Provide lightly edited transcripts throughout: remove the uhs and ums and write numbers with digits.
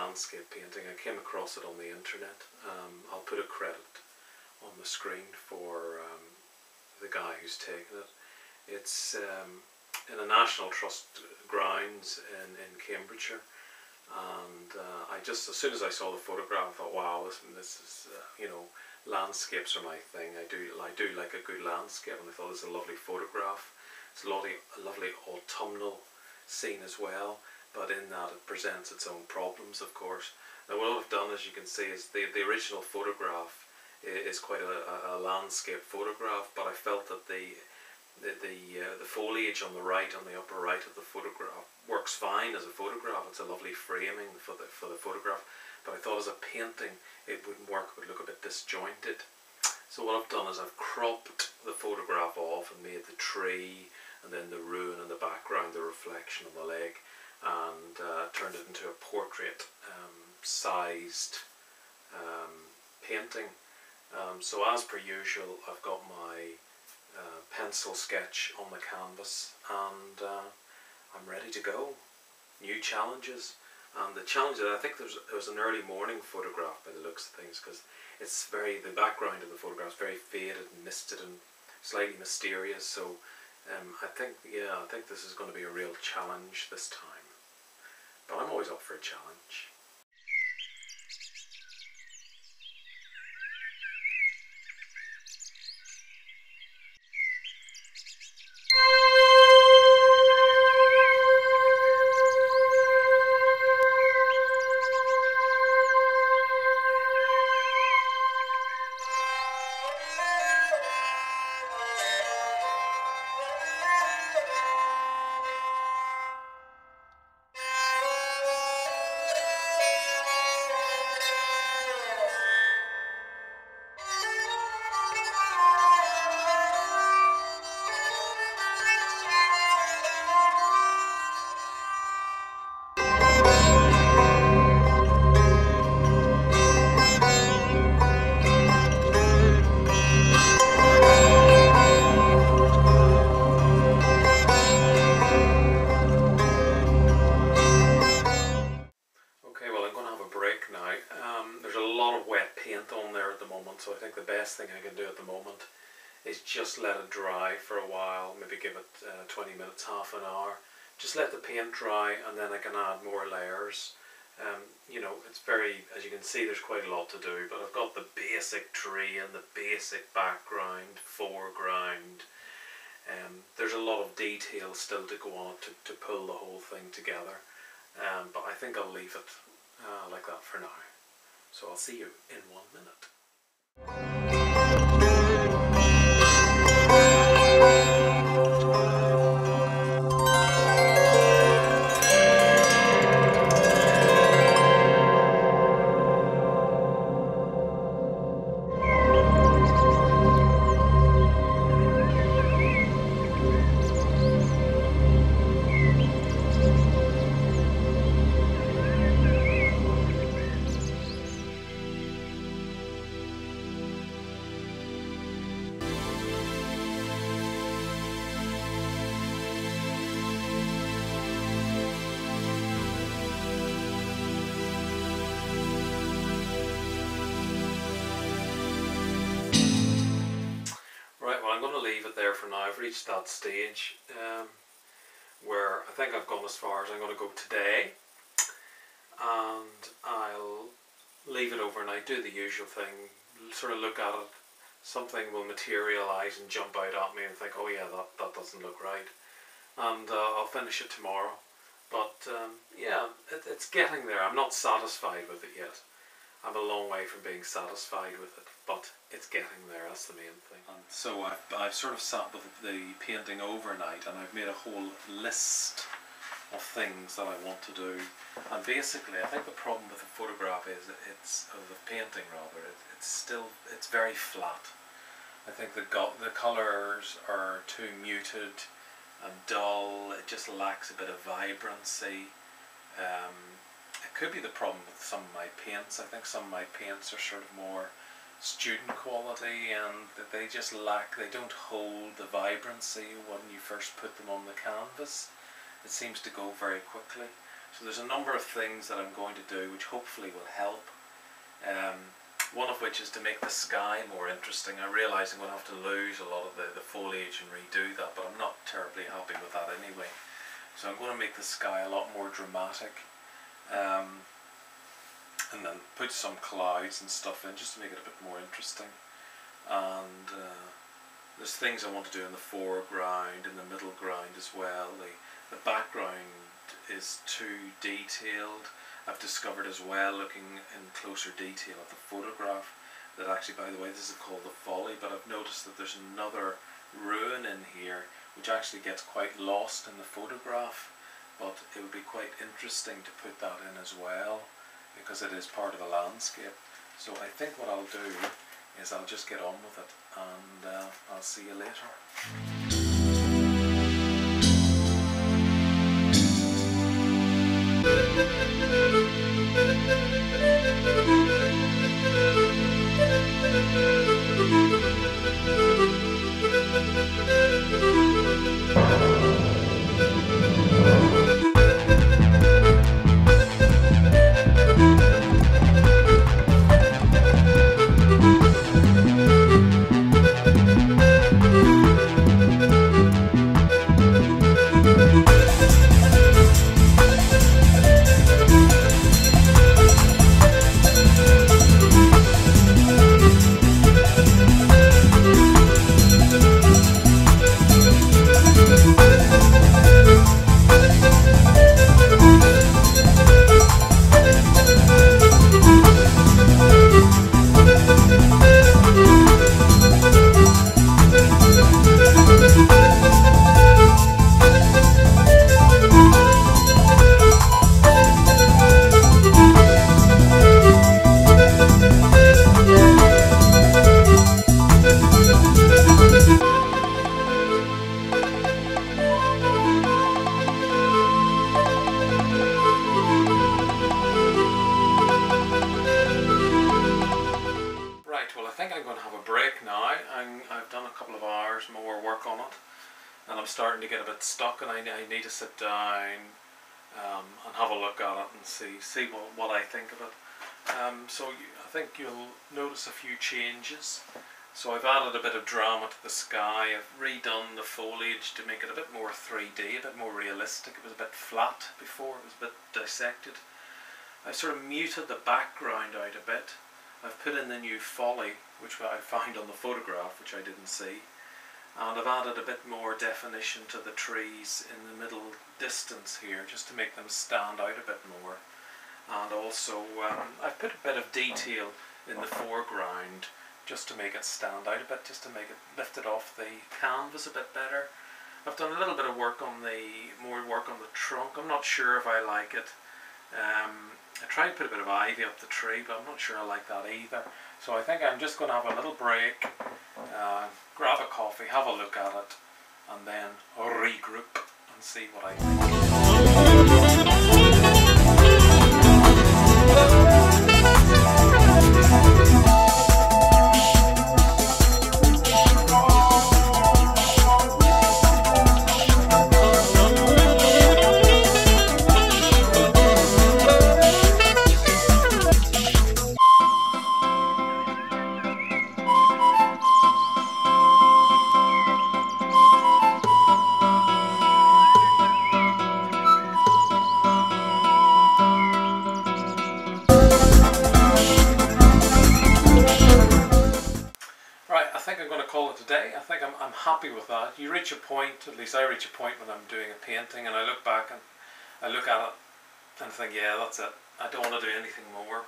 landscape painting. I came across it on the internet. I'll put a credit on the screen for the guy who's taken it. It's in a National Trust grounds in Cambridgeshire, and I just, as soon as I saw the photograph, I thought, wow, this is you know, landscapes are my thing. I do like a good landscape, and I thought it was a lovely photograph. It's a lovely autumnal scene as well, but in that it presents its own problems, of course. Now what I've done, as you can see, is the original photograph is quite a landscape photograph, but I felt that the foliage on the right, on the upper right of the photograph, works fine as a photograph. It's a lovely framing for the photograph, but I thought as a painting it wouldn't work, it would look a bit disjointed. So what I've done is I've cropped the photograph off and made the tree and then the ruin in the background, the reflection on the lake, and turned it into a portrait sized painting. So as per usual, I've got my pencil sketch on the canvas, and I'm ready to go. New challenges, and the challenge, I think there was an early morning photograph by the looks of things, because it's the background of the photograph is very faded and misted and slightly mysterious. So I think this is going to be a real challenge this time, but I'm always up for a challenge. So I think the best thing I can do at the moment is just let it dry for a while, maybe give it 20 minutes, half an hour. Just let the paint dry, and then I can add more layers. You know, it's very, as you can see, there's quite a lot to do, but I've got the basic tree and the basic background, foreground. There's a lot of detail still to go on to pull the whole thing together, but I think I'll leave it like that for now. So I'll see you in 1 minute. I'm going to leave it there for now. I've reached that stage where I think I've gone as far as I'm going to go today, and I'll leave it overnight, do the usual thing, sort of look at it, something will materialise and jump out at me and think, oh yeah, that doesn't look right, and I'll finish it tomorrow. But yeah, it's getting there. I'm not satisfied with it yet. I'm a long way from being satisfied with it, but it's getting there. That's the main thing. And so I've sort of sat with the painting overnight, and I've made a whole list of things that I want to do. And basically, I think the problem with the photograph is of the painting rather, it's very flat. I think the colours are too muted and dull. It just lacks a bit of vibrancy. It could be the problem with some of my paints. I think some of my paints are sort of more student quality, and that they just lack, they don't hold the vibrancy when you first put them on the canvas. It seems to go very quickly. So there's a number of things that I'm going to do which hopefully will help. One of which is to make the sky more interesting. I realise I'm going to have to lose a lot of the foliage and redo that, but I'm not terribly happy with that anyway. So I'm going to make the sky a lot more dramatic, and then put some clouds and stuff in just to make it a bit more interesting. And there's things I want to do in the foreground, in the middle ground as well. The background is too detailed. I've discovered as well, looking in closer detail at the photograph, that actually, by the way, this is called the Folly, but I've noticed that there's another ruin in here which actually gets quite lost in the photograph, but it would be quite interesting to put that in as well, because it is part of the landscape. So I think what I'll do is I'll just get on with it, and I'll see you later. I've done a couple of hours more work on it, and I'm starting to get a bit stuck, and I need to sit down and have a look at it and see what I think of it. I think you'll notice a few changes. So I've added a bit of drama to the sky. I've redone the foliage to make it a bit more 3D, a bit more realistic. It was a bit flat before, it was a bit dissected. I sort of muted the background out a bit. I've put in the new Folly, which I found on the photograph, which I didn't see. And I've added a bit more definition to the trees in the middle distance here, just to make them stand out a bit more. And also I've put a bit of detail in the foreground, just to make it stand out a bit, just to make it lift it off the canvas a bit better. I've done a little bit of work on more work on the trunk. I'm not sure if I like it. I tried to put a bit of ivy up the tree, but I'm not sure I like that either. So I think I'm just going to have a little break, grab a coffee, have a look at it, and then regroup and see what I think. I think I'm happy with that. You reach a point, at least I reach a point when I'm doing a painting, and I look back and I look at it and think, yeah, that's it. I don't want to do anything more.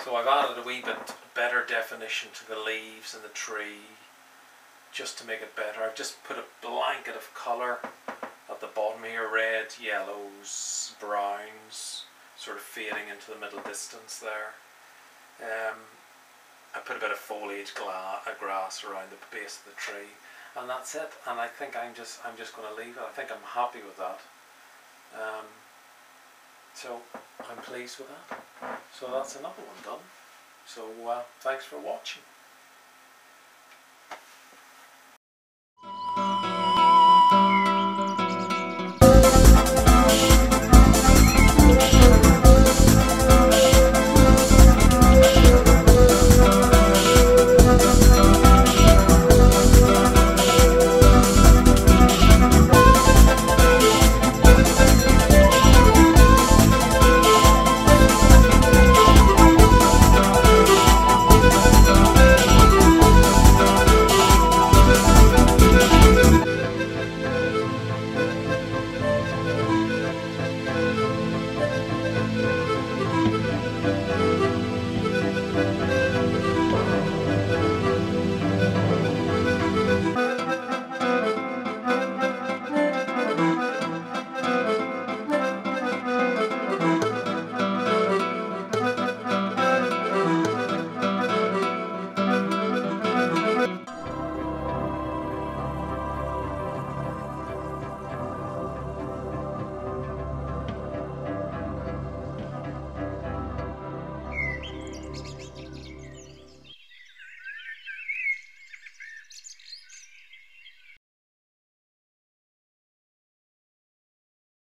So I've added a wee bit better definition to the leaves and the tree, just to make it better. I've just put a blanket of colour at the bottom here, red, yellows, browns, sort of fading into the middle distance there. I put a bit of foliage grass around the base of the tree, and that's it. And I think I'm just going to leave it. I think I'm happy with that. So I'm pleased with that. So that's another one done. So thanks for watching.